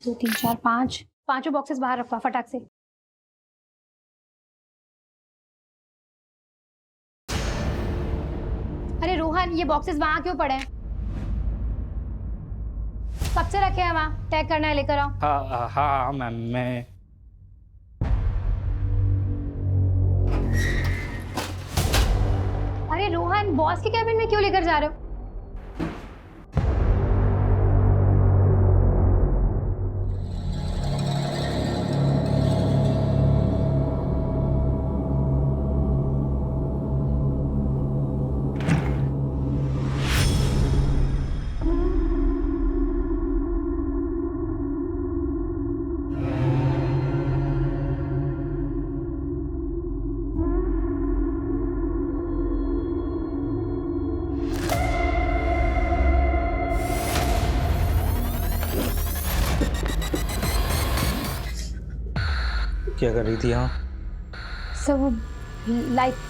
2 3 4 5 पांचों बॉक्सेस बाहर रखवा फटाक से। अरे रोहन, ये बॉक्सेस वहां क्यों पड़े हैं? कब से रखे हैं वहां? पैक करना है, लेकर आओ। हाँ हाँ मैम, मैं अरे रोहन, बॉस के कैबिन में क्यों लेकर जा रहे हो? क्या कर रही थी यहाँ? सब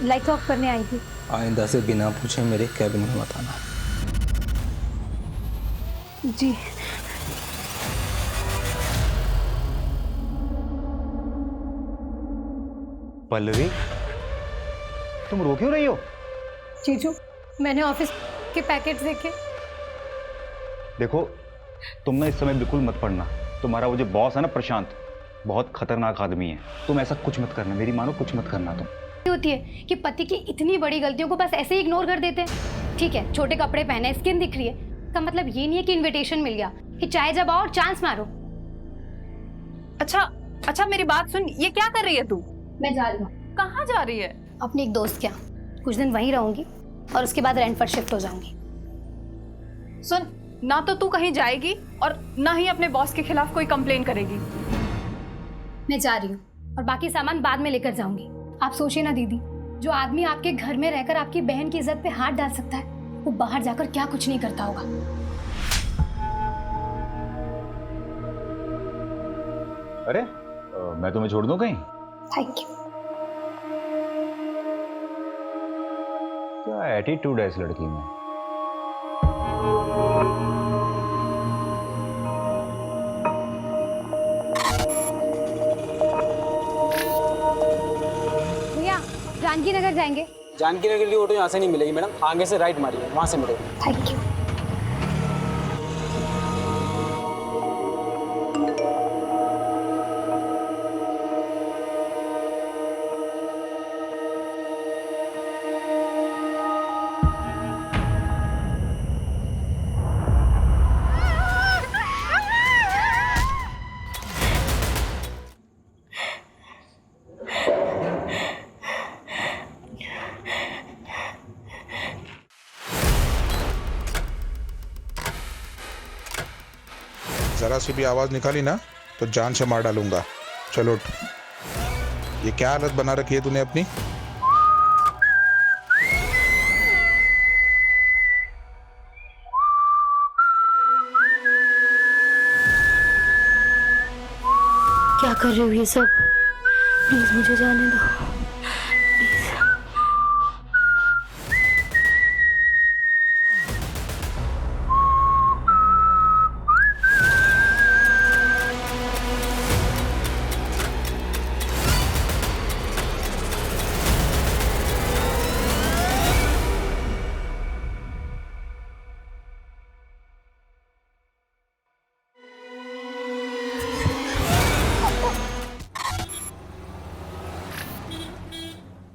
लाइट ऑफ करने आई थी। आइंदा से बिना पूछे मेरे कैबिन में मत आना। जी। पल्लवी, तुम रो क्यों रही हो? जीजू, मैंने ऑफिस के पैकेट्स देखे। देखो, तुम ना इस समय बिल्कुल मत पढ़ना। तुम्हारा वो जो बॉस है ना प्रशांत, बहुत खतरनाक आदमी है। तुम ऐसा कुछ मत करना, मेरी मानो, कुछ मत करना तुम। होती है कि पति की इतनी बड़ी गलतियों को बस ऐसे ही इग्नोर कर देते हैं। ठीक है, छोटे कपड़े पहने, स्किन दिख रही है, इसका मतलब ये नहीं है कि इनविटेशन मिल गया कि चाहे जब आओ चांस मारो। अच्छा मेरी बात सुन, ये क्या कर रही है तू? मैं जा रही हूँ। कहाँ जा रही है? अपनी एक दोस्त के यहाँ कुछ दिन वहीं रहूंगी और उसके बाद रेंट पर शिफ्ट हो जाऊंगी। सुन, ना तो तू कहीं जाएगी और ना ही अपने बॉस के खिलाफ कोई कंप्लेन करेगी। मैं जा रही हूँ और बाकी सामान बाद में लेकर जाऊंगी। आप सोचिए ना दीदी, जो आदमी आपके घर में रहकर आपकी बहन की इज्जत पे हाथ डाल सकता है, वो बाहर जाकर क्या कुछ नहीं करता होगा। अरे मैं तुम्हें छोड़ दूं कहीं? Thank you. क्या एटीट्यूड है इस लड़की में। भैया, जानकी नगर जाएंगे? जानकी नगर की ऑटो यहाँ से नहीं मिलेगी मैडम, आगे से राइट मारिए, वहाँ से मिलेगा। Thank you. जरा सी भी आवाज निकाली ना तो जान से मार डालूंगा। चलो उठ। ये क्या हालत बना रखी है तूने अपनी? क्या कर रहे हो ये सब? प्लीज मुझे जाने दो।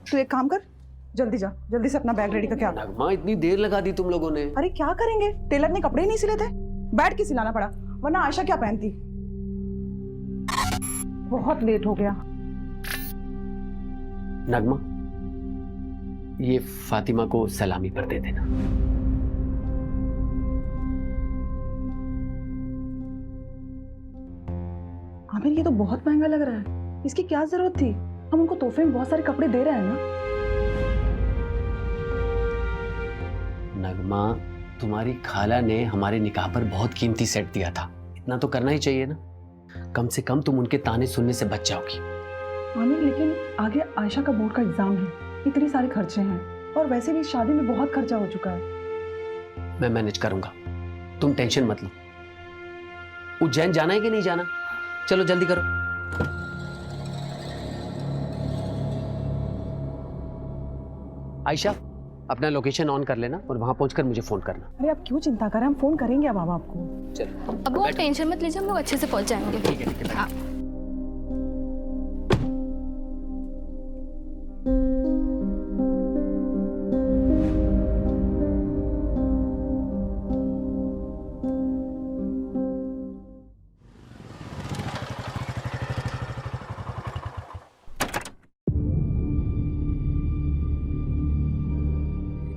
तू एक काम कर, जल्दी जा, जल्दी से अपना बैग रेडी करके आ। नगमा, इतनी देर लगा दी तुम लोगों ने। अरे क्या करेंगे, टेलर ने कपड़े ही नहीं सिले थे, बैठ के सिलाना पड़ा, वरना आयशा क्या पहनती। बहुत लेट हो गया। नगमा, ये फातिमा को सलामी पर दे देना। आमिर, ये तो बहुत महंगा लग रहा है, इसकी क्या जरूरत थी? हम उनको तोहफे में बहुत सारे कपड़े दे रहे हैं ना। नगमा, तुम्हारी खाला ने हमारे निकाह पर बहुत कीमती सेट दिया था, इतना तो करना ही चाहिए ना। कम से कम तुम उनके ताने सुनने से बच जाओगी। आमिर, लेकिन आगे आयशा का बोर्ड का एग्जाम है, इतने सारे खर्चे हैं, और वैसे भी शादी में बहुत खर्चा हो चुका है। मैं मैनेज करूंगा, तुम टेंशन मत लो। उज्जैन जाना है कि नहीं जाना? चलो जल्दी करो। आयशा, अपना लोकेशन ऑन कर लेना और वहां पहुंचकर मुझे फोन करना। अरे आप क्यों चिंता करें, हम फोन करेंगे अब आपको। चलो अब वो टेंशन मत लीजिए, हम लोग अच्छे से पहुंच जाएंगे। ठीक है, ठीक है।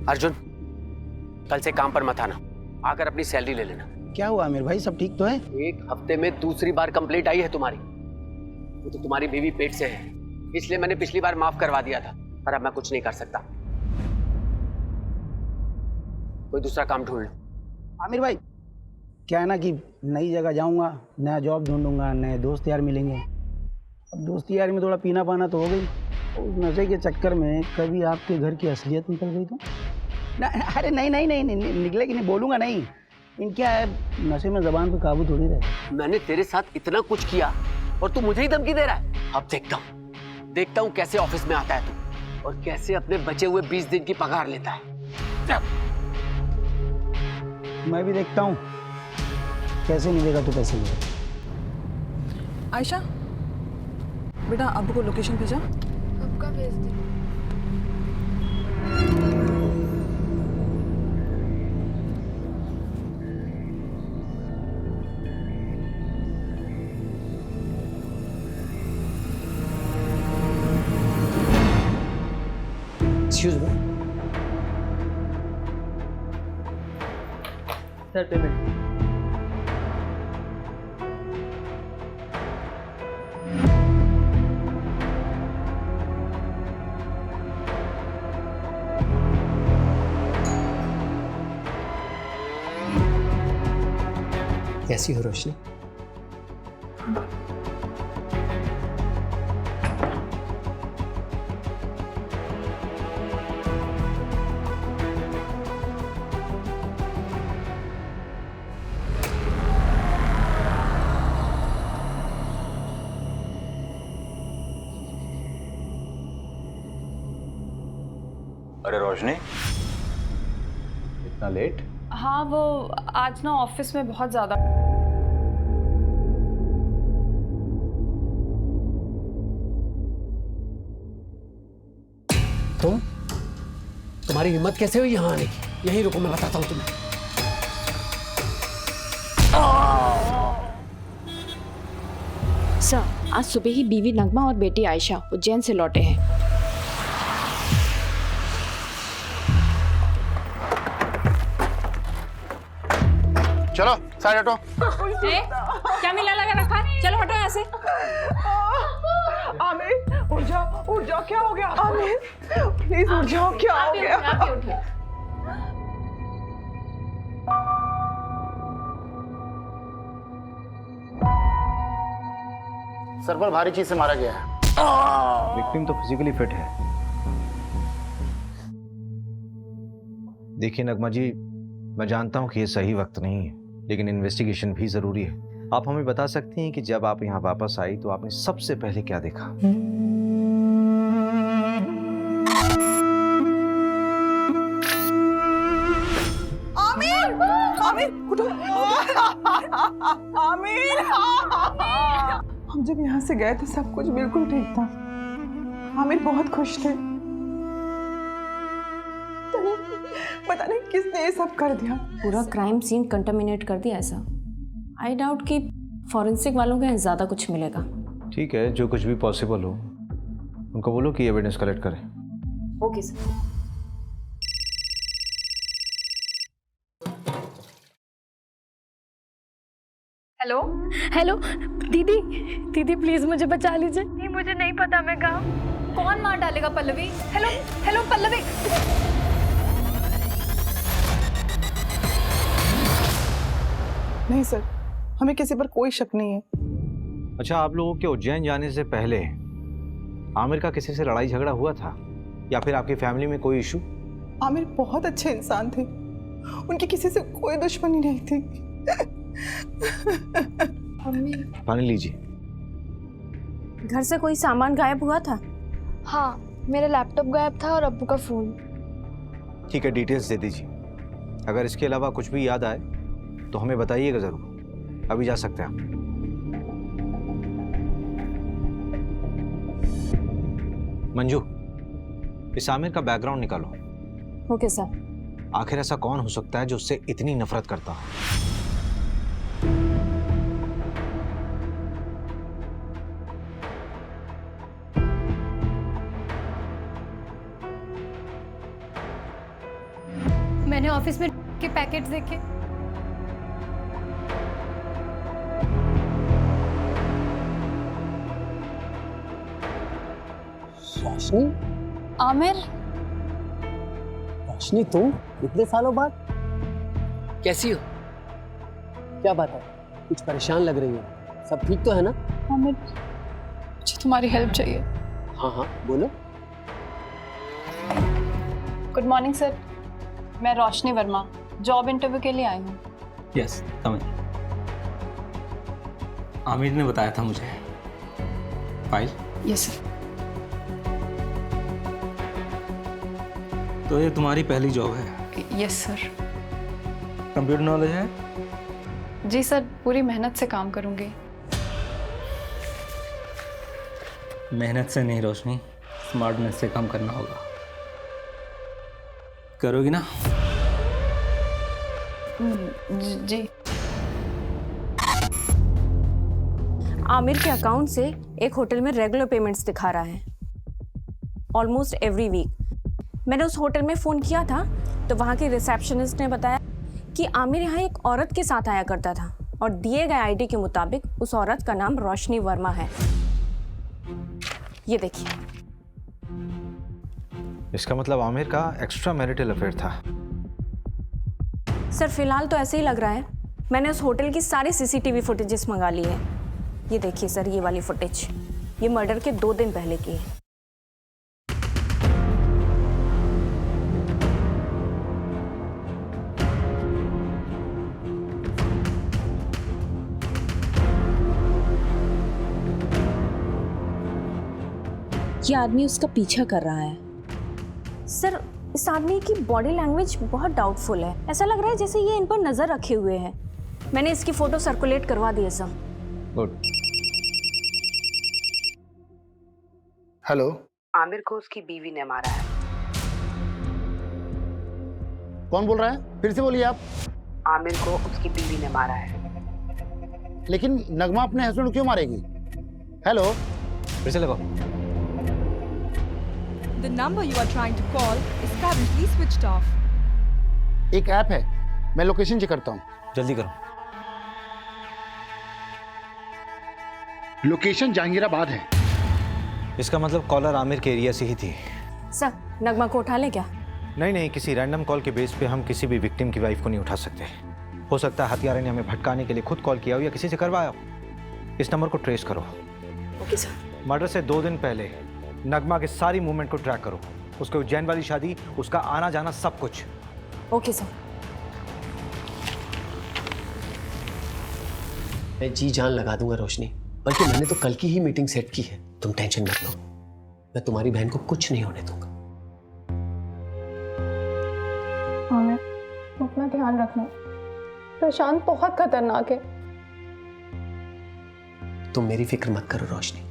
अर्जुन, कल से काम पर मत आना, आकर अपनी सैलरी ले लेना। क्या हुआ आमिर भाई, सब ठीक तो है? एक हफ्ते में दूसरी बार कंप्लेंट आई है तुम्हारी। वो तो तुम्हारी बीवी पेट से है, इसलिए मैंने पिछली बार माफ करवा दिया था, पर अब मैं कुछ नहीं कर सकता। कोई दूसरा काम ढूंढ लो। आमिर भाई, क्या है ना कि नई जगह जाऊंगा, नया जॉब ढूंढूंगा, नए दोस्त यार मिलेंगे। अब दोस्ती यार में थोड़ा पीना पाना तो हो गई, उस नशे के चक्कर में कभी आपके घर की असलियत निकल गई तो ना। अरे नहीं नहीं नहीं, नहीं निकलेगी नहीं, बोलूँगा नहीं। इन क्या है, नशे में जबान पे काबू थोड़ी रहे। मैंने तेरे साथ इतना कुछ किया और तू मुझे ही धमकी दे रहा है। अब देखता हूँ कैसे ऑफिस में आता है तू, और कैसे अपने बचे हुए 20 दिन की पगार लेता है। मैं भी देखता हूँ कैसे मिलेगा तो पैसे मिलेगा। आयशा बेटा, अब्बू को लोकेशन भेजा? आपका भेज दी। Excuse me sir, payment. कैसी हो रोशनी? अरे रोशनी, इतना लेट? हाँ, वो आज ना ऑफिस में बहुत ज्यादा। तुम्हारी हिम्मत कैसे हुई यहाँ आने की? यहीं रुको, मैं बताता हूँ तुम्हें। सर, आज सुबह ही बीवी नगमा और बेटी आयशा उज्जैन से लौटे हैं। चलो साइड हटो। क्या मिला लगा रखा? चलो हटो यहाँ से। आमिर उठ जाओ, क्या हो गया? आमिर प्लीज उठ जाओ, क्या हो गया? आप भी उठिए। सर पर भारी चीज से मारा गया है। विक्टिम तो फिजिकली फिट है। देखिए नगमा जी, मैं जानता हूं कि ये सही वक्त नहीं है, लेकिन इन्वेस्टिगेशन भी जरूरी है। आप हमें बता सकती हैं कि जब आप यहाँ वापस आई तो आपने सबसे पहले क्या देखा? आमिर, आमिर उठो। आमिर, हम जब यहाँ से गए थे सब कुछ बिल्कुल ठीक था। आमिर बहुत खुश थे। पता नहीं किसने ये सब कर दिया। पूरा क्राइम सीन कंटामिनेट कर दिया ऐसा। आई डाउट कि फॉरेंसिक वालों के यहाँ ज़्यादा कुछ मिलेगा। ठीक है, जो कुछ भी पॉसिबल हो उनको बोलो कि एविडेंस कलेक्ट करें। Okay sir. हेलो हेलो दीदी प्लीज मुझे बचा लीजिए। नहीं, मुझे नहीं पता मैं कहाँ। कौन मार डालेगा पल्लवी? Hello hello Pallavi. नहीं सर, हमें किसी पर कोई शक नहीं है। अच्छा, आप लोगों के उज्जैन जाने से पहले आमिर का किसी से लड़ाई झगड़ा हुआ था या फिर आपकी फैमिली में कोई इशू? आमिर बहुत अच्छे इंसान थे, उनकी किसी से कोई दुश्मनी नहीं थी। मम्मी। पानी लीजिए। घर से कोई सामान गायब हुआ था? हाँ, मेरा लैपटॉप गायब था और अब्बू का फ़ोन। ठीक है, डिटेल्स दे दीजिए। अगर इसके अलावा कुछ भी याद आए तो हमें बताइएगा ज़रूर। अभी जा सकते हैं आप। मंजू, इस आमिर का बैकग्राउंड निकालो। Okay sir. आखिर ऐसा कौन हो सकता है जो उससे इतनी नफरत करता हो? मैंने ऑफिस में के पैकेट्स देखे। रोशनी? आमिर, रोशनी तुम इतने सालों बाद? कैसी हो? क्या बात है? कुछ परेशान लग रही हो। सब ठीक तो है ना? आमिर, मुझे तुम्हारी हेल्प चाहिए। हाँ हाँ बोलो। गुड मॉर्निंग सर, मैं रोशनी वर्मा जॉब इंटरव्यू के लिए आई हूँ। यस कम इन। आमिर ने बताया था मुझे। फाइल? Yes sir. तो ये तुम्हारी पहली जॉब है? Yes sir. कंप्यूटर नॉलेज है? जी सर, पूरी मेहनत से काम करूँगी। मेहनत से नहीं रोशनी, स्मार्टनेस से काम करना होगा। करोगी ना? जी। आमिर के अकाउंट से एक होटल में रेगुलर पेमेंट्स दिखा रहा है, ऑलमोस्ट एवरी वीक। मैंने उस होटल में फ़ोन किया था तो वहाँ के रिसेप्शनिस्ट ने बताया कि आमिर यहाँ एक औरत के साथ आया करता था और दिए गए आईडी के मुताबिक उस औरत का नाम रोशनी वर्मा है। ये देखिए। इसका मतलब आमिर का एक्स्ट्रा मैरिटल अफेयर था। सर फिलहाल तो ऐसे ही लग रहा है। मैंने उस होटल की सारी सीसीटीवी फुटेजेस मंगा ली है। ये देखिए सर, ये वाली फुटेज, ये मर्डर के 2 दिन पहले की है। ये आदमी उसका पीछा कर रहा है। सर इस आदमी की बॉडी लैंग्वेज बहुत डाउटफुल है। ऐसा लग रहा है जैसे ये इन पर नजर रखे हुए है। मैंने इसकी फोटो सर्कुलेट करवा दी है सर। गुड। हेलो। आमिर को उसकी बीवी ने मारा है। कौन बोल रहा है? फिर से बोलिए आप। आमिर को उसकी बीवी ने मारा है। लेकिन नगमा अपने हस्बैंड को क्यों मारेगी? हेलो। फिर से लगाओ। The number you are trying to call is currently switched off. एक ऐप है, मैं लोकेशन चेक करता हूँ। जल्दी करो। लोकेशन जहांगीराबाद है। इसका मतलब कॉलर आमिर के एरिया से ही थी। सर नगमा को उठा ले क्या? नहीं, किसी रैंडम कॉल के बेस पे हम किसी भी विक्टिम की वाइफ को नहीं उठा सकते। हो सकता है हत्यारे ने हमें भटकाने के लिए खुद कॉल किया हो या किसी से करवाया हो। इस नंबर को ट्रेस करो। Okay sir. मर्डर से 2 दिन पहले नगमा के सारी मूवमेंट को ट्रैक करो। उसके उज्जैन वाली शादी, उसका आना जाना, सब कुछ। Okay sir. मैं जी जान लगा दूंगा रोशनी, बल्कि मैंने तो कल की ही मीटिंग सेट की है। तुम टेंशन मत लो, मैं तुम्हारी बहन को कुछ नहीं होने दूंगा। आमिर, अपना ध्यान रखना। प्रशांत बहुत खतरनाक है। तुम मेरी फिक्र मत करो रोशनी।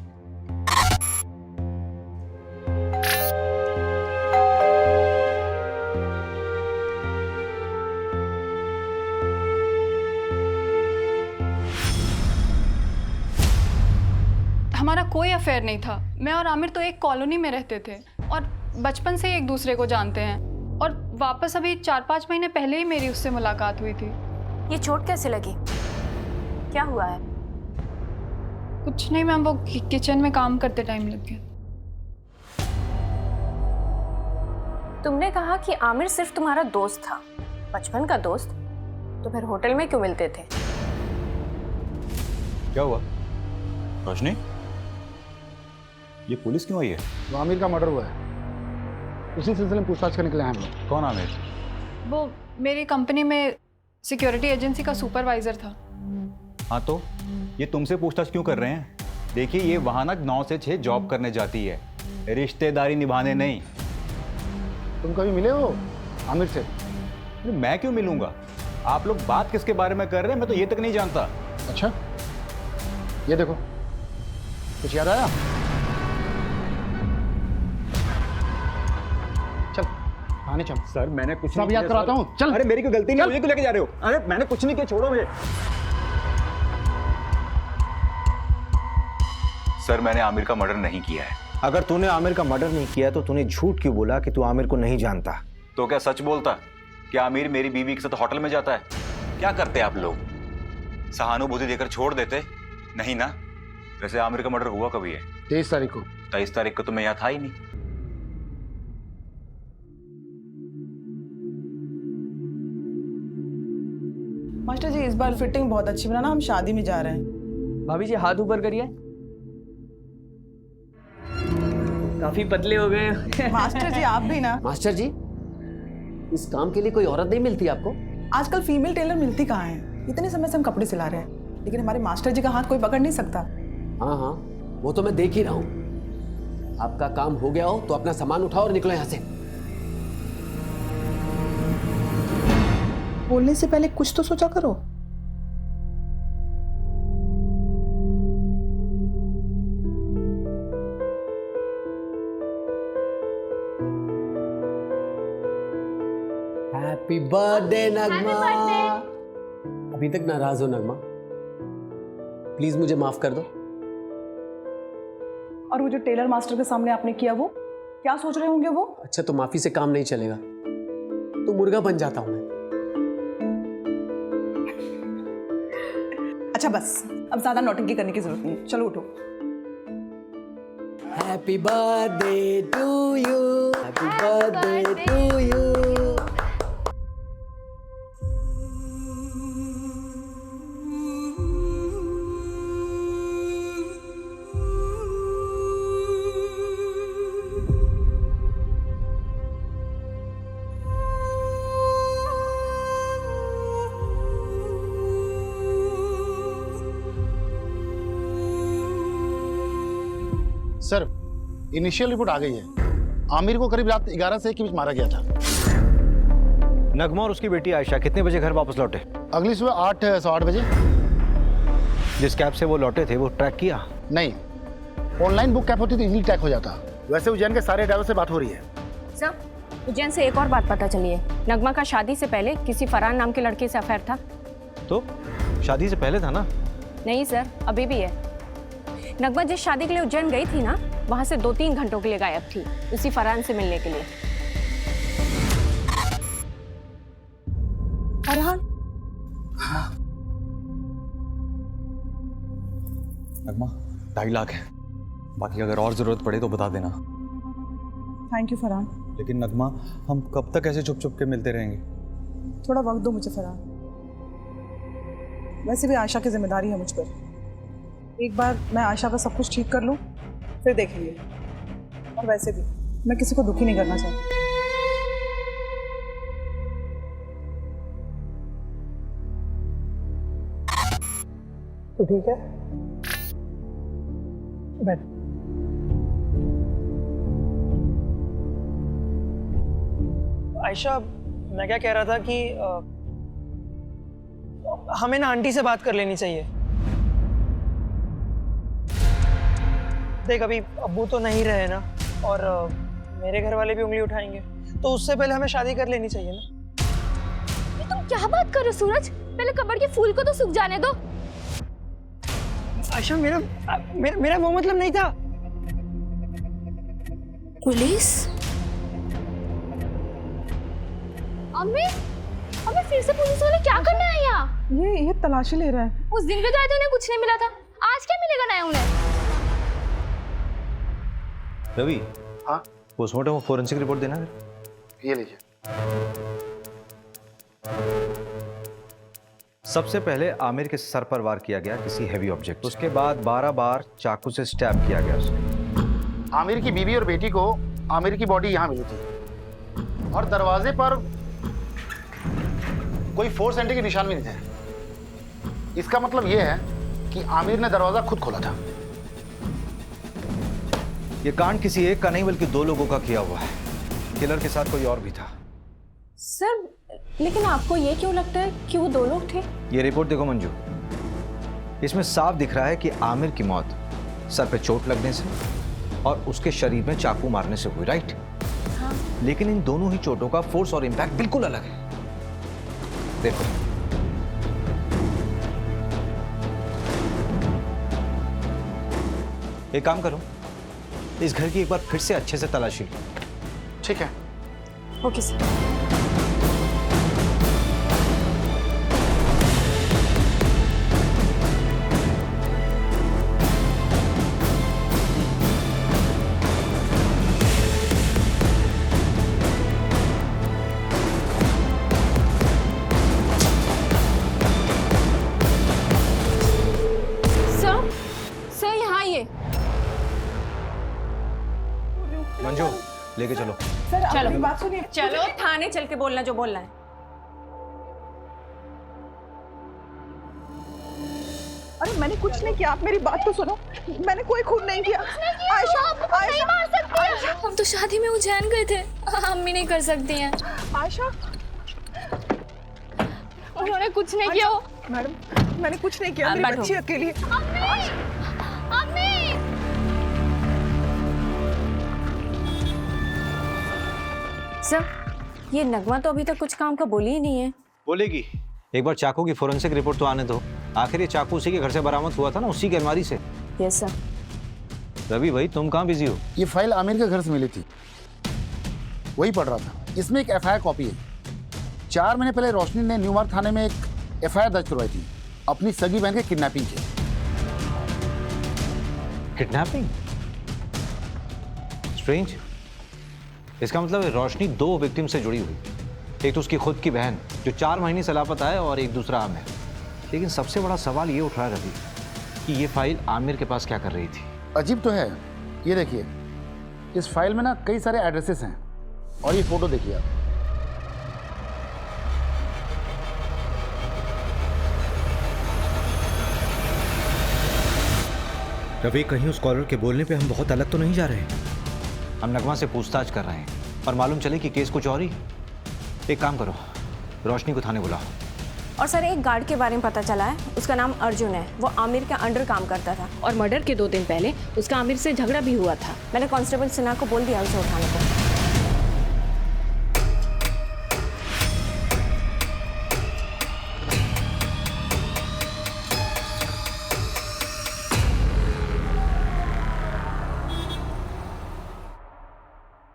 हमारा कोई अफेयर नहीं था। मैं और आमिर तो एक कॉलोनी में रहते थे और बचपन से ही एक दूसरे को जानते हैं। और वापस अभी 4-5 महीने पहले ही मेरी उससे मुलाकात हुई थी। ये चोट कैसे लगी? क्या हुआ है? कुछ नहीं मैम, वो किचन में काम करते टाइम लग गया। तुमने कहा कि आमिर सिर्फ तुम्हारा दोस्त था, बचपन का दोस्त, तो फिर होटल में क्यों मिलते थे? क्या हुआ? रोशनी, ये पुलिस क्यों आई है? वो आमिर का मर्डर हुआ है, उसी सिलसिले में पूछताछ करने के लिए आए हम लोग। कौन आमिर? वो मेरी कंपनी में सिक्योरिटी एजेंसी का सुपरवाइजर था। हाँ तो ये तुमसे पूछताछ क्यों कर रहे हैं? देखिए ये वहाँ ना 9 से 6 जॉब करने जाती है, रिश्तेदारी निभाने नहीं। तुम कभी मिले हो आमिर से? मैं क्यों मिलूंगा? आप लोग बात किसके बारे में कर रहे हैं, मैं तो ये तक नहीं जानता। अच्छा, ये देखो, कुछ याद आया? चल आने चल। सर मैंने कुछ सब याद कराता हूँ, चल। अरे मेरी कोई गलती नहीं, मुझे क्यों लेके जा रहे हो? अरे मैंने कुछ नहीं किया, छोड़ो मुझे। सर मैंने आमिर का मर्डर नहीं किया है। अगर तूने आमिर का मर्डर नहीं किया तो तूने झूठ क्यों बोला कि तू आमिर को नहीं जानता? तो क्या सच बोलता? क्या आमिर मेरी बीवी के साथ होटल में जाता है? क्या करते आप लोग? सहानुभूति देकर छोड़ देते? नहीं ना। वैसे आमिर का मर्डर हुआ कभी है? 23 तारीख को। 23 तारीख को तो मैं यहाँ था ही नहीं। मास्टर जी, इस बार फिटिंग बहुत अच्छी बनाना, हम शादी में जा रहे हैं। भाभी जी हाथ ऊपर करिए। काफी पतले हो गए। मास्टर जी आप भी ना। मास्टर जी, इस काम के लिए कोई औरत नहीं मिलती आपको? आजकल फीमेल टेलर मिलती कहाँ है? इतने समय से हम कपड़े सिला रहे हैं, लेकिन हमारे मास्टर जी का हाथ कोई पकड़ नहीं सकता। हाँ हाँ, वो तो मैं देख ही रहा हूँ। आपका काम हो गया हो तो अपना सामान उठाओ और निकलो यहाँ से। बोलने से पहले कुछ तो सोचा करो। हैप्पी बर्थडे नगमा। अभी तक नाराज हो नगमा? प्लीज मुझे माफ कर दो। और वो जो टेलर मास्टर के सामने आपने किया, वो क्या सोच रहे होंगे वो? अच्छा, तो माफी से काम नहीं चलेगा तो मुर्गा बन जाता हूं मैं। अच्छा बस, अब ज्यादा नौटंकी करने की जरूरत नहीं है, चलो उठो। Happy birthday to you, happy birthday to you. Sir, initial report आ गई है। आमिर को करीब रात 11 से 1 के बीच मारा गया था। नगमा और उसकी बेटी आयशा कितने बजे घर वापस लौटे? अगली सुबह 8 सवा 8 बजे। जिस कैब से वो लौटे थे वो ट्रैक किया? नहीं, ऑनलाइन बुक कैब होती तो इजीली ट्रैक हो जाता। वैसे उज्जैन के सारे ड्राइवर से बात हो रही है। सर, उज्जैन से एक और बात पता चली है। नगमा का शादी से पहले किसी फरहान नाम के लड़के से अफेयर था। तो शादी से पहले था ना? नहीं सर, अभी भी है। नगमा जिस शादी के लिए उज्जैन गई थी ना, वहां से 2-3 घंटों के लिए गायब थी, उसी फरहान से मिलने के लिए। फरहान? नगमा 2.5 लाख है, बाकी अगर और जरूरत पड़े तो बता देना। Thank you Farhan. लेकिन नगमा, हम कब तक ऐसे चुप चुप के मिलते रहेंगे? थोड़ा वक्त दो मुझे फरहान। वैसे भी आयशा की जिम्मेदारी है मुझ पर। एक बार मैं आयशा का सब कुछ ठीक कर लूं, फिर देखेंगे। और वैसे भी मैं किसी को दुखी नहीं करना चाहती। तो ठीक है, बैठ। आयशा, मैं क्या कह रहा था कि हमें ना आंटी से बात कर लेनी चाहिए। देख, अभी अब्बू तो नहीं रहे ना, और मेरे घर वाले भी उंगली उठाएंगे, तो उससे पहले हमें शादी कर लेनी चाहिए ना। ये तुम क्या बात कर रहे हो सूरज? पहले कब्र के फूल को तो सूख जाने दो। आयशा, मेरा वो मतलब नहीं था। पुलिस? अम्मी फिर से पुलिस वाले क्या करने आए यहाँ? ये तलाशी ले रहा है। उस दिन भी तो आए थे, उन्हें कुछ नहीं मिला था। आज क्या मिलेगा नया उन्हें? रवि, हाँ पोस्टमार्टम और फोरेंसिक रिपोर्ट देना है। ये लीजिए। सबसे पहले आमिर के सर पर वार किया गया किसी हैवी ऑब्जेक्ट। उसके बाद 12 बार चाकू से स्टैब किया गया उसे। आमिर की बीवी और बेटी को आमिर की बॉडी यहाँ मिली थी, और दरवाजे पर कोई फोर्स एंट्री के निशान भी नहीं थे। इसका मतलब ये है कि आमिर ने दरवाजा खुद खोला था। ये कांड किसी एक का नहीं बल्कि दो लोगों का किया हुआ है। किलर के साथ कोई और भी था। सर, लेकिन आपको ये क्यों लगता है कि वो दो लोग थे? ये रिपोर्ट देखो मंजू, इसमें साफ दिख रहा है कि आमिर की मौत सर पे चोट लगने से और उसके शरीर में चाकू मारने से हुई, राइट? हाँ। लेकिन इन दोनों ही चोटों का फोर्स और इम्पैक्ट बिल्कुल अलग है। देखो, एक काम करो, इस घर की एक बार फिर से अच्छे से तलाशी लो। ठीक है। Okay sir. मंजू, लेके चलो। सर आप चलो। मेरी बात सुनिए। चलो थाने चल के बोलना जो बोलना है। अरे मैंने कुछ नहीं किया, आप मेरी बात तो सुनो। मैंने कोई खून नहीं किया। आयशा, आयशा, हम तो शादी में उज्जैन गए थे, हम भी नहीं कर सकती हैं। आयशा, उन्होंने कुछ नहीं किया। मैडम मैंने कुछ नहीं किया, मेरी बच्ची अकेली है। सर, ये नगमा तो अभी तक कुछ काम का बोली ही नहीं है। बोलेगी। एक बार चाकू की फोरेंसिक रिपोर्ट तो आने दो। आखिर ये चाकू उसी के घर से बरामद हुआ था ना, उसी की अलमारी से। Yes sir. रवि भाई, तुम कहाँ बिजी हो? ये फाइल आमिर के घर से मिली थी, वही पढ़ रहा था। इसमें एक एफआईआर कॉपी है। 4 महीने पहले रोशनी ने न्यू मार्ग थाने में एक एफआईआर दर्ज करवाई थी अपनी सगी बहन के किडनैपिंग की। किडनैपिंग? स्ट्रेंज। इसका मतलब है रोशनी 2 विक्टिम से जुड़ी हुई। एक तो उसकी खुद की बहन जो 4 महीने से लापता है, और एक दूसरा आमिर। लेकिन सबसे बड़ा सवाल ये उठ रहा है रवि कि ये फाइल आमिर के पास क्या कर रही थी? अजीब तो है। ये देखिए, इस फाइल में ना कई सारे एड्रेसेस हैं, और ये फोटो देखिए आप। रवि, कहीं उस कॉलर के बोलने पे हम बहुत अलग तो नहीं जा रहे? हम नगमा से पूछताछ कर रहे हैं और मालूम चले कि केस कुछ और ही। एक काम करो, रोशनी को थाने बुलाओ। और सर, एक गार्ड के बारे में पता चला है, उसका नाम अर्जुन है। वो आमिर के अंडर काम करता था और मर्डर के 2 दिन पहले उसका आमिर से झगड़ा भी हुआ था। मैंने कांस्टेबल सिन्हा को बोल दिया उसे उठाने को।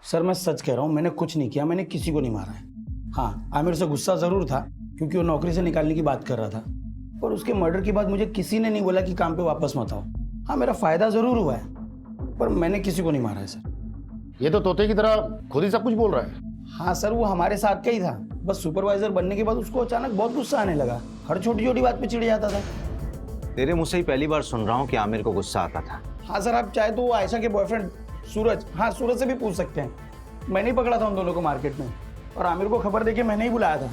सर मैं सच कह रहा हूँ, मैंने कुछ नहीं किया, मैंने किसी को नहीं मारा है। हाँ, आमिर से गुस्सा ज़रूर था क्योंकि वो नौकरी से निकालने की बात कर रहा था, पर उसके मर्डर के बाद मुझे किसी ने नहीं बोला कि काम पे वापस मत आओ। हाँ, मेरा फ़ायदा ज़रूर हुआ है, पर मैंने किसी को नहीं मारा है सर। ये तो तोते की तरह खुद ही सब कुछ बोल रहा है। हाँ सर, वो हमारे साथ का ही था, बस सुपरवाइजर बनने के बाद उसको अचानक बहुत गुस्सा आने लगा। हर छोटी छोटी बात पे चिढ़ जाता था। तेरे मुँह से ही पहली बार सुन रहा हूँ कि आमिर को गुस्सा आता था। हाँ सर, आप चाहे तो वो आयशा के बॉयफ्रेंड सूरज, हाँ सूरज से भी पूछ सकते हैं। मैंने ही पकड़ा था उन दोनों को मार्केट में, और आमिर को खबर देके मैंने ही बुलाया था।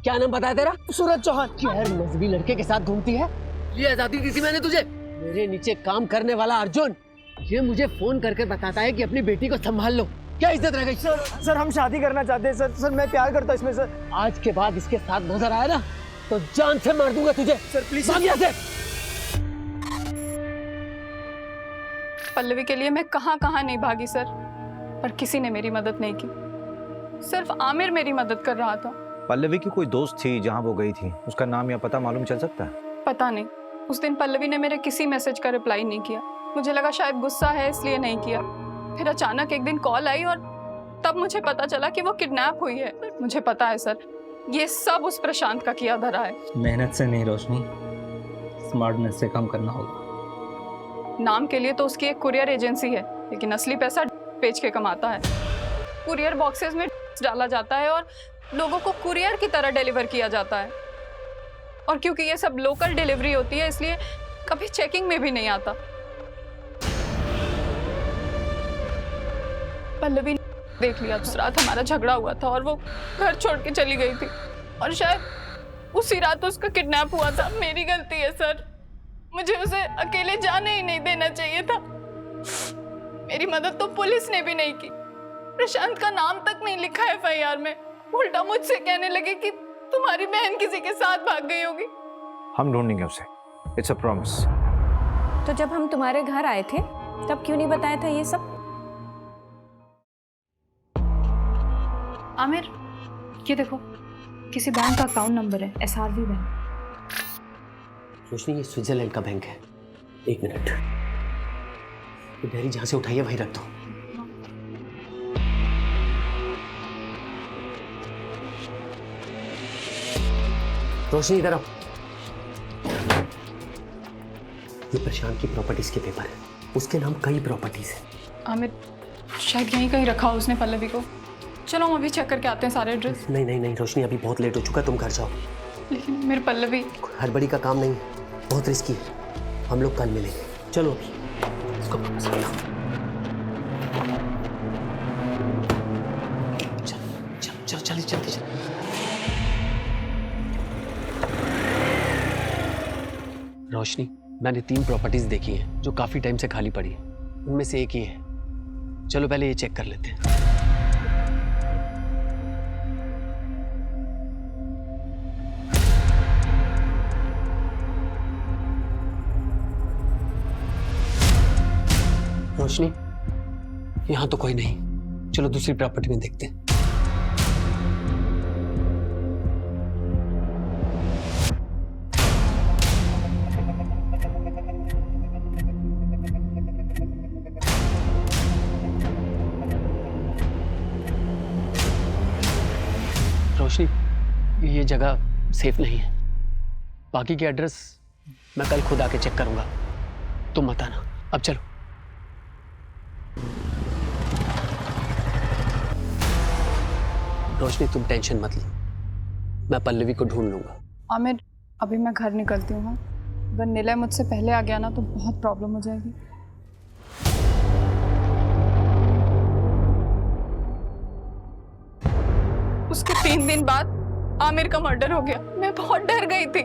क्या नाम बताया तेरा? सूरज चौहान। गैर मजहबी लड़के के साथ घूमती है? ये आजादी दी थी मैंने तुझे? मेरे नीचे काम करने वाला अर्जुन ये मुझे फोन करके बताता है कि अपनी बेटी को संभाल लो। क्या इज्जत रह गई? सर हम शादी करना चाहते हैं सर। सर मैं प्यार करता हूँ इसमें सर। आज के बाद इसके साथ नजर आया ना तो जान से मार दूंगा तुझे। सर प्लीज भाग यहाँ से। पल्लवी के लिए मैं कहाँ नहीं भागी सर, पर किसी ने मेरी मदद नहीं की। सिर्फ आमिर मेरी मदद कर रहा था। पल्लवी की कोई दोस्त थी जहाँ वो गई थी, उसका नाम या पता मालूम चल सकता है? पता नहीं, उस दिन पल्लवी ने मेरे किसी मैसेज का रिप्लाई नहीं किया। मुझे लगा शायद गुस्सा है इसलिए नहीं किया। फिर अचानक एक दिन कॉल आई और तब मुझे पता चला कि वो किडनैप हुई है। मुझे पता है सर, ये सब उस प्रशांत का किया धरा है। मेहनत से नहीं रोशनी, स्मार्टनेस से काम करना होगा। नाम के लिए तो उसकी एक कुरियर एजेंसी है, लेकिन असली पैसा बेच के कमाता है। कुरियर बॉक्सेस में डाला जाता है और लोगों को कुरियर की तरह डिलीवर किया जाता है। और क्योंकि ये सब लोकल डिलीवरी होती है इसलिए कभी चेकिंग में भी नहीं आता। पल्लवी ने देख लिया, उस रात हमारा झगड़ा हुआ था और वो घर छोड़ के चली गई थी। और शायद उसी रात उसका किडनैप हुआ था। मेरी गलती है सर, मुझे उसे अकेले जाने ही नहीं देना चाहिए था। मेरी मदद तो पुलिस ने भी नहीं की। प्रशांत का नाम तक नहीं लिखा एफआईआर में। उल्टा मुझसे कहने लगे कि तुम्हारी बहन किसी के साथ भाग गई होगी। हम ढूंढेंगे उसे, इट्स अ प्रॉमिस। तो जब हम तुम्हारे घर आए थे तब क्यों नहीं बताया था ये सब? आमिर, ये देखो, किसी बैंक का अकाउंट नंबर है, SRV बैंक। रोशनी, ये स्विट्जरलैंड का बैंक है। 1 मिनट, ये डायरी जहां से उठाई है वहीं रख दो। रोशनी इधर आओ। ये प्रशांत की प्रॉपर्टीज के पेपर है, उसके नाम कई प्रॉपर्टीज है। आमिर, शायद यहीं कहीं रखा हो उसने पल्लवी को। चलो हम अभी चेक करके आते हैं सारे एड्रेस। नहीं नहीं नहीं रोशनी, अभी बहुत लेट हो चुका, तुम घर जाओ। लेकिन मेरे पल्लवी, हड़बड़ी का काम नहीं है, बहुत रिस्की है। हम लोग कल मिलेंगे। चलो अभी इसको वापस रखो। चल जल्दी जल्दी। रोशनी, मैंने 3 प्रॉपर्टीज देखी हैं जो काफी टाइम से खाली पड़ी है। उनमें से एक ही है। चलो पहले ये चेक कर लेते हैं। रोशनी, यहां तो कोई नहीं। चलो दूसरी प्रॉपर्टी में देखते हैं। रोशनी, ये जगह सेफ नहीं है। बाकी के एड्रेस मैं कल खुद आके चेक करूंगा, तुम मत आना। अब चलो। रोशनी, तुम टेंशन मत लो, मैं पल्लवी को ढूंढ लूंगा। आमिर, अभी मैं घर निकलती हूँ। अगर निलय मुझसे पहले आ गया ना तो बहुत प्रॉब्लम हो जाएगी। उसके 3 दिन बाद आमिर का मर्डर हो गया। मैं बहुत डर गई थी।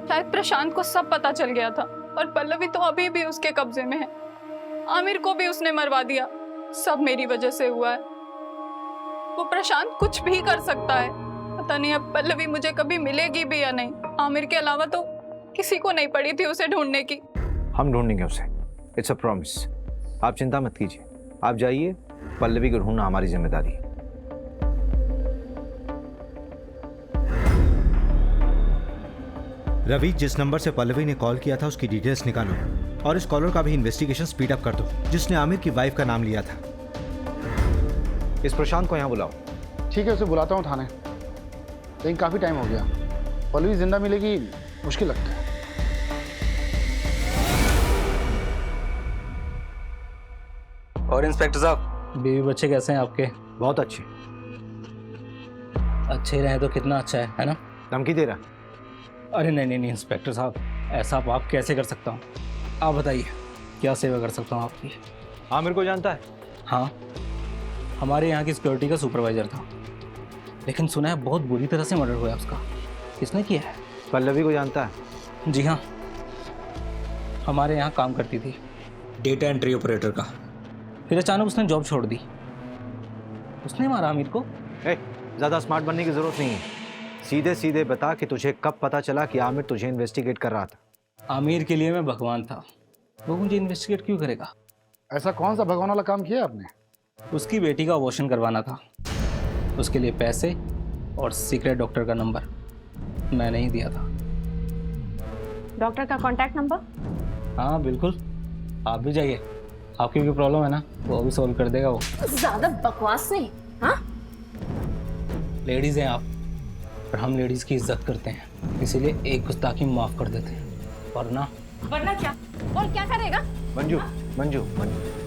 शायद प्रशांत को सब पता चल गया था और पल्लवी तो अभी भी उसके कब्जे में है। आमिर को भी उसने मरवा दिया। सब मेरी वजह से हुआ है। वो प्रशांत कुछ भी कर सकता है। पता नहीं अब पल्लवी मुझे कभी मिलेगी भी या नहीं। आमिर के अलावा तो किसी को नहीं पड़ी थी उसे ढूंढने की। हम ढूंढेंगे उसे, इट्स अ प्रॉमिस। आप चिंता मत कीजिए, आप जाइए, पल्लवी को ढूंढना हमारी जिम्मेदारी है। रवि, जिस नंबर से पल्लवी ने कॉल किया था उसकी डिटेल्स निकालो और इस कॉलर का भी इन्वेस्टिगेशन स्पीड अप कर दो, जिसने आमिर की वाइफ का नाम लिया था। इस प्रशांत को यहाँ बुलाओ। ठीक है, उसे बुलाता हूँ थाने, लेकिन काफ़ी टाइम हो गया। पल्लवी जिंदा मिलेगी मुश्किल लगता है। और इंस्पेक्टर साहब, बीवी बच्चे कैसे हैं आपके? बहुत अच्छे। अच्छे रहे तो कितना अच्छा है ना? धमकी दे रहा? अरे नहीं नहीं नहीं इंस्पेक्टर साहब, ऐसा आप कैसे कर सकता हूँ? आप बताइए क्या सेवा कर सकता हूँ आपकी? आमिर को जानता है? हाँ, हमारे यहाँ की सिक्योरिटी का सुपरवाइजर था, लेकिन सुना है बहुत बुरी तरह से मर्डर हुआ है उसका। किसने किया है? पल्लवी को जानता है? जी हाँ, हमारे यहाँ काम करती थी डेटा एंट्री ऑपरेटर का। फिर अचानक उसने जॉब छोड़ दी। उसने मारा आमिर को। ज़्यादा स्मार्ट बनने की ज़रूरत नहीं है, सीधे सीधे बता कि तुझे कब पता चला कि आमिर तुझे इन्वेस्टिगेट कर रहा था। आमिर के लिए मैं भगवान था, वो मुझे इन्वेस्टिगेट क्यों करेगा? ऐसा कौन सा भगवान वाला काम किया आपने? उसकी बेटी का अबॉर्शन करवाना था, उसके लिए पैसे और सीक्रेट डॉक्टर का नंबर मैंने ही दिया था। डॉक्टर का कॉन्टैक्ट नंबर? हाँ बिल्कुल, आप भी जाइए, आपकी भी प्रॉब्लम है ना, वो भी सॉल्व कर देगा वो। ज्यादा बकवास नहीं। हाँ, लेडीज़ हैं आप, पर हम लेडीज़ की इज्जत करते हैं, इसीलिए एक गुस्ताखी माफ़ कर देते हैं, वरना क्या? और क्या करेगा? मंजू, मंजू, मंजू,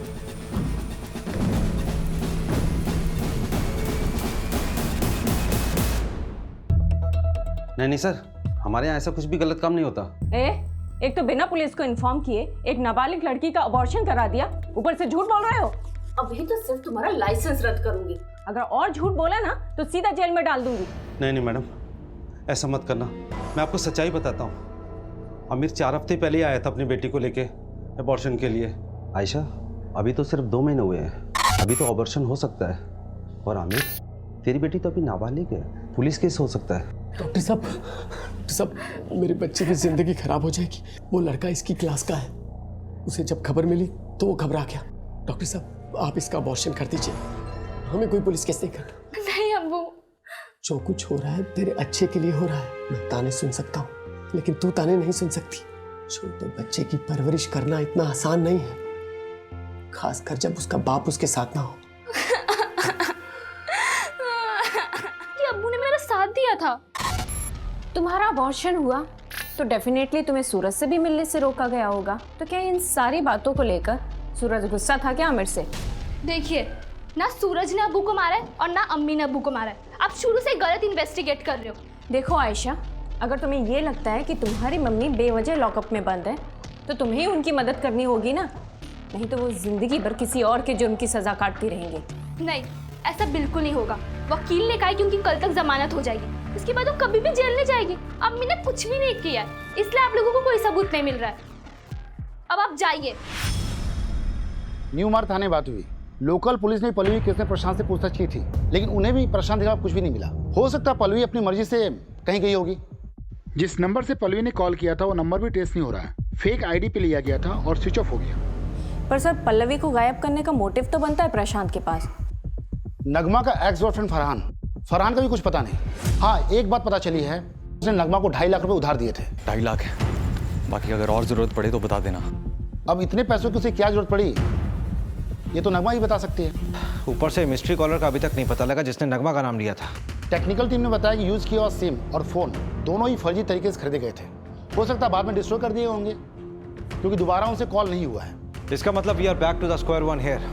नहीं सर, हमारे यहाँ ऐसा कुछ भी गलत काम नहीं होता। एक तो बिना पुलिस को इन्फॉर्म किए एक नाबालिग लड़की का अबॉर्शन करा दिया, ऊपर से झूठ बोल रहे हो। अभी तो सिर्फ तुम्हारा लाइसेंस रद्द करूंगी, अगर और झूठ बोला ना तो सीधा जेल में डाल दूंगी। नहीं मैडम, ऐसा मत करना। मैं आपको सच्चाई बताता हूँ। आमिर 4 हफ्ते पहले ही आया था अपनी बेटी को लेके अबॉर्शन के लिए। आयशा, अभी तो सिर्फ 2 महीने हुए हैं, अभी तो अबॉर्शन हो सकता है। और आमिर, तेरी बेटी तो अभी नाबालिग है, पुलिस केस हो सकता है। डॉक्टर साहब, मेरे बच्चे की जिंदगी खराब हो जाएगी। वो लड़का इसकी क्लास का है, उसे जब खबर मिली तो वो घबरा गया। डॉक्टर साहब, आप इसका अबॉर्शन कर दीजिए, हमें कोई पुलिस केस नहीं करना। नहीं अब्बू, जो कुछ हो रहा है तेरे अच्छे के लिए हो रहा है। मैं ताने सुन सकता हूँ, लेकिन तू ताने नहीं सुन सकती। छोटे बच्चे की परवरिश करना इतना आसान नहीं है, खासकर जब उसका बाप उसके साथ ना हो। कि अब्बू ने मेरा साथ दिया था। तुम्हारा अबॉर्शन हुआ तो डेफिनेटली तुम्हें सूरज से भी मिलने से रोका गया होगा। तो क्या इन सारी बातों को लेकर सूरज गुस्सा था क्या आमिर से? देखिए, ना सूरज ने अब्बू को मारा है और ना अम्मी ने अब्बू को मारा है। आप शुरू से गलत इन्वेस्टिगेट कर रहे हो। देखो आयशा, अगर तुम्हें ये लगता है कि तुम्हारी मम्मी बेवजह लॉकअप में बंद है तो तुम्हें उनकी मदद करनी होगी ना, नहीं तो वो जिंदगी भर किसी और के जुर्म की सजा काटती रहेंगी। नहीं, ऐसा बिल्कुल नहीं होगा। वकील ने कहा है कि उनकी कल तक जमानत हो जाएगी, उसके बाद वो कभी भी जेल नहीं जाएगी। अम्मी ने कुछ भी नहीं किया है, इसलिए आप लोगों को कोई सबूत नहीं मिल रहा है। अब आप जाइए। न्यू मार्ग थाने बात हुई। लोकल पुलिस ने पल्लवी केस में प्रशांत से पूछताछ की थी, लेकिन उन्हें भी प्रशांत के खिलाफ कुछ भी नहीं मिला। हो सकता है पल्लवी अपनी मर्जी से कहीं गई होगी। जिस नंबर से पल्लवी ने कॉल किया था वो नंबर भी ट्रेस नहीं हो रहा है। फेक आईडी पे लिया गया था और स्विच ऑफ हो गया। पर सर, पल्लवी को गायब करने का मोटिव तो बनता है प्रशांत के पास। नगमा का एक्स बॉयफ्रेंड फरहान का भी कुछ पता नहीं। हाँ, एक बात पता चली है, उसने नगमा को 2.5 लाख रुपए उधार दिए थे। 2.5 लाख है, बाकी अगर और जरूरत पड़े तो बता देना। अब इतने पैसों की उसे क्या जरूरत पड़ी, ये तो नगमा ही बता सकती है। ऊपर से मिस्ट्री कॉलर का अभी तक नहीं पता लगा जिसने नगमा का नाम लिया था। टेक्निकल टीम ने बताया कि यूज किया हुआ सिम और फोन दोनों ही फर्जी तरीके से खरीदे गए थे। हो सकता है बाद में डिस्ट्रॉय कर दिए होंगे, क्योंकि दोबारा उनसे कॉल नहीं हुआ है। इसका मतलब we are back to the square one here.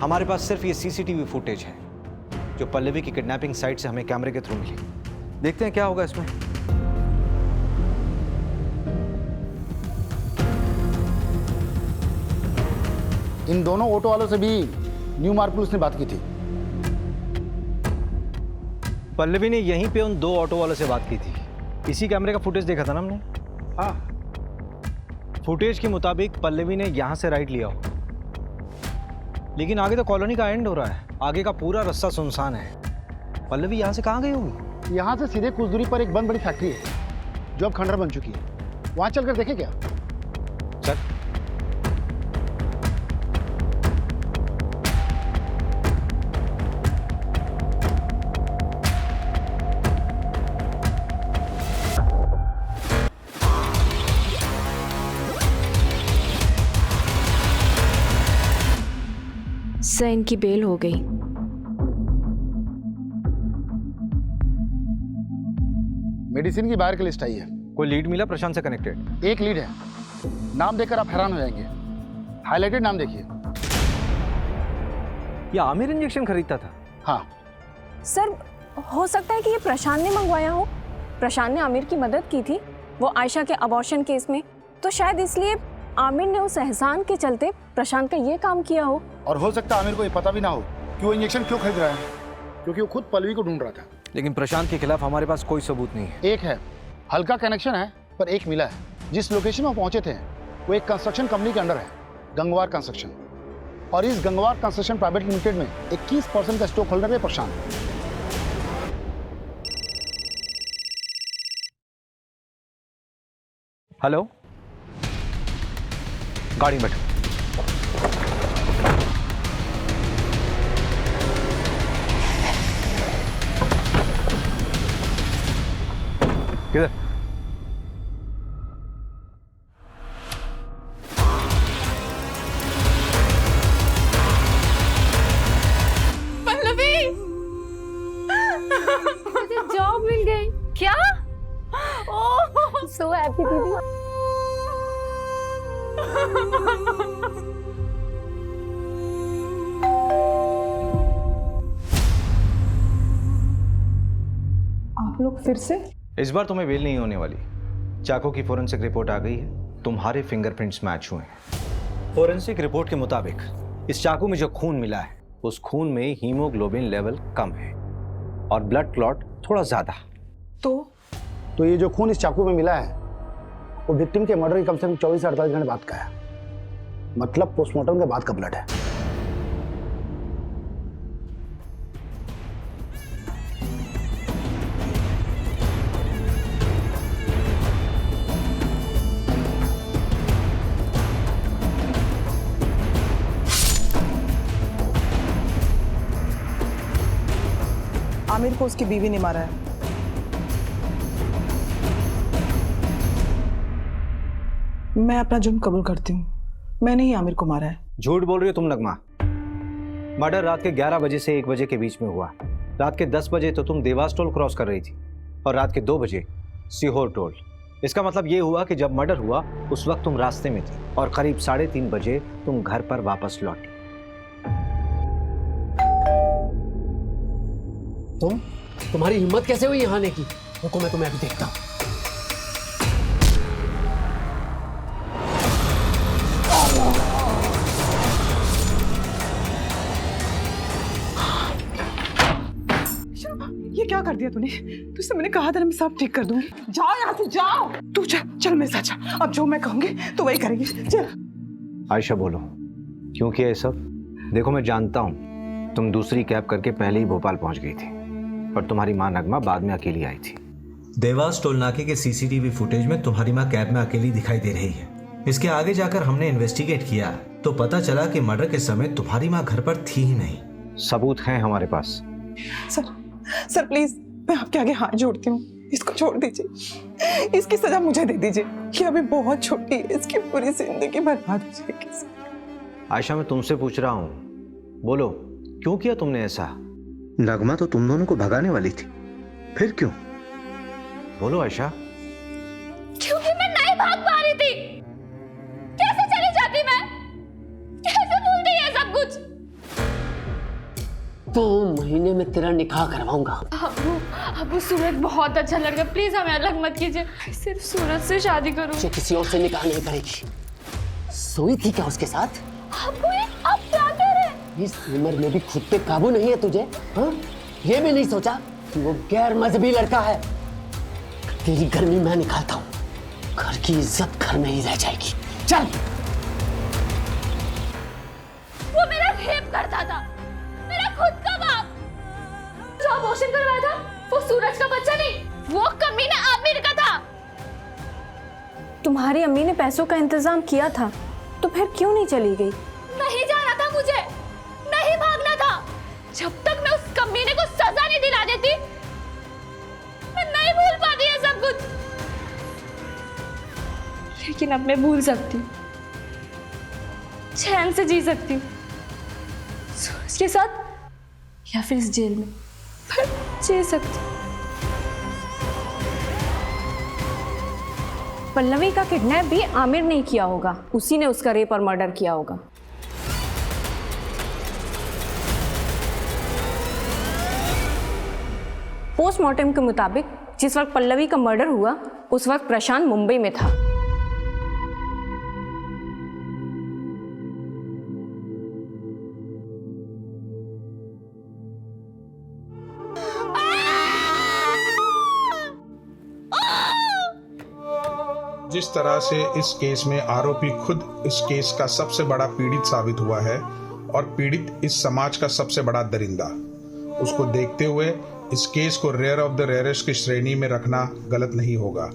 हमारे पास सिर्फ ये सीसीटीवी फुटेज है जो पल्लवी की किडनैपिंग साइट से हमें कैमरे के थ्रू मिली। देखते हैं क्या होगा इसमें। इन दोनों ऑटो वालों से भी न्यू मार्ग पुलिस ने बात की थी। पल्लवी ने यहीं पे उन 2 ऑटो वालों से बात की थी। इसी कैमरे का फुटेज देखा था ना हमने। हाँ, फुटेज के मुताबिक पल्लवी ने यहाँ से राइट लिया हो, लेकिन आगे तो कॉलोनी का एंड हो रहा है, आगे का पूरा रास्ता सुनसान है। पल्लवी यहाँ से कहाँ गई होगी? यहाँ से सीधे कुछ दूरी पर एक बंद बड़ी फैक्ट्री है जो अब खंडर बन चुकी है। वहाँ चलकर देखें क्या? सर, सर, इनकी बेल हो गई। मेडिसिन की बाहर की लिस्ट आई है। कोई लीड मिला प्रशांत से कनेक्टेड? एक लीड है, नाम देखकर आप हैरान हो जाएंगे। हाईलाइटेड नाम देखिए। ये आमिर इंजेक्शन खरीदता था? हाँ सर, हो सकता है कि ये प्रशांत ने मंगवाया हो। प्रशांत ने आमिर की मदद की थी वो आयशा के अबॉर्शन केस में, तो शायद इसलिए आमिर ने उस एहसान के चलते प्रशांत का ये काम किया हो। और हो सकता है आमिर को ये पता भी ना हो कि वो इंजेक्शन क्यों खरीद रहा है, क्योंकि वो खुद पल्लवी को ढूंढ रहा था। लेकिन प्रशांत के खिलाफ हमारे पास कोई सबूत नहीं है। एक है, हल्का कनेक्शन है, पर एक मिला है। जिस लोकेशन में पहुंचे थे वो एक कंस्ट्रक्शन कंपनी के अंडर है, गंगवार कंस्ट्रक्शन। और इस गंगवार कंस्ट्रक्शन प्राइवेट लिमिटेड में 21% का स्टॉक होल्डर है प्रशांत। हेलो, गाड़ी में बैठो। किधर? पल्लवी, मुझे जॉब मिल गई। क्या? ओह, सो हैप्पी दीदी। आप लोग फिर से? इस बार तुम्हें बेल नहीं होने वाली। चाकू की फोरेंसिक रिपोर्ट आ गई है, तुम्हारे फिंगरप्रिंट्स मैच हुए हैं। फोरेंसिक रिपोर्ट के मुताबिक इस चाकू में जो खून मिला है उस खून में हीमोग्लोबिन लेवल कम है और ब्लड क्लॉट थोड़ा ज्यादा। तो तो ये जो खून इस चाकू में मिला है वो विक्टिम के मर्डर की कम से कम 24 से 48 घंटे बाद का है, मतलब पोस्टमार्टम के बाद का ब्लड है। आमिर को उसकी बीवी ने मारा है। मैं अपना जुर्म कबूल करती हूँ, मैंने ही आमिर को मारा है। झूठ बोल रही हो तुम नगमा। मर्डर रात के 11 बजे से 1 बजे के बीच में हुआ। रात के 10 बजे तो तुम देवास टोल क्रॉस कर रही थी और रात के 2 बजे सीहोर टोल। इसका मतलब ये हुआ कि जब मर्डर हुआ उस वक्त तुम रास्ते में थी और करीब 3:30 बजे तुम घर पर वापस लौटी। तुम्हारी हिम्मत कैसे हुई यहाँ आने की? रुको, मैं तुम्हें अभी देखता हूँ। ये क्या कर दिया तूने? तुझसे मैंने कहा था ना मैं सब ठीक कर दूंगी। जाओ यहाँ से, जाओ। तू चल मेरे साथ जा। अब जो मैं कहूंगी तो वही करेगी। चल। आयशा बोलो, क्यों किया ये सब? देखो मैं जानता हूँ तुम दूसरी कैब करके पहले ही भोपाल पहुंच गई थी और तुम्हारी माँ नगमा बाद में अकेली आई थी। देवास टोल नाके के सीसीटीवी फुटेज में तुम्हारी माँ कैब में अकेली दिखाई दे रही है। इसके आगे जाकर हमने इन्वेस्टिगेट किया तो पता चला कि मर्डर के समय तुम्हारी माँ घर पर थी ही नहीं। सबूत हैं हमारे पास। सर प्लीज, मैं आपके आगे हाथ जोड़ती हूँ, इसको छोड़ दीजिए। इसकी सजा मुझे दे दीजिए। ये अभी बहुत छोटी है, इसकी पूरी जिंदगी बर्बाद हो जाएगी। आयशा मैं तुमसे पूछ रहा हूँ, बोलो क्यों किया तुमने ऐसा? नगमा तो तुम दोनों को भगाने वाली थी, फिर क्यों? बोलो आयशा। क्योंकि मैं नहीं भाग पा रही थी। कैसे चली जाती मैं? कैसे भूल गई ये सब कुछ? 2 महीने में तेरा निकाह करवाऊंगा। अबू सूरज बहुत अच्छा लड़का, प्लीज हमें अलग मत कीजिए। सिर्फ सूरज से शादी करूं। मुझे किसी और से निकाह नहीं करेगी। सोई थी क्या उसके साथ? अबू आप क्या कह रहे हैं? इस उम्र में भी खुद पे काबू नहीं है तुझे? हाँ? ये भी नहीं सोचा कि वो गैर मजहबी लड़का है? तेरी गर्मी मैं निकालता हूँ, घर की इज्जत घर में ही रह जाएगी। चल। वो मेरा रेप करता था, मेरा खुद का बाप। जो अबॉर्शन करवाया था वो सूरज का बच्चा नहीं, वो कमीना आमिर का था। तुम्हारी अम्मी ने पैसों का इंतजाम किया था तो फिर क्यों नहीं चली गई? नहीं जाना था मुझे, नहीं भागना था। जब तक मैं उस कमीने को सजा नहीं दिला देती मैं नहीं भूल पाती है सब कुछ। लेकिन अब मैं भूल सकती हूँ, चैन से जी सकती हूँ, सूरज के साथ या फिर इस जेल में, पर जी सकती हूँ। पल्लवी का किडनैप भी आमिर ने किया होगा, उसी ने उसका रेप और मर्डर किया होगा। पोस्टमार्टम के मुताबिक जिस वक्त पल्लवी का मर्डर हुआ उस वक्त प्रशांत मुंबई में था। जिस तरह से इस केस में आरोपी खुद इस केस का सबसे बड़ा पीड़ित साबित हुआ है और पीड़ित इस समाज का सबसे बड़ा दरिंदा, उसको देखते हुए इस केस को रेयर ऑफ द रेयरेस्ट की श्रेणी में रखना गलत नहीं होगा।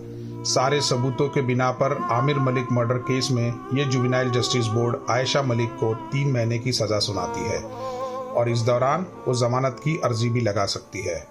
सारे सबूतों के बिना पर आमिर मलिक मर्डर केस में ये juvenile justice board Ayesha Malik को 3 महीने की सजा सुनाती है और इस दौरान वो जमानत की अर्जी भी लगा सकती है।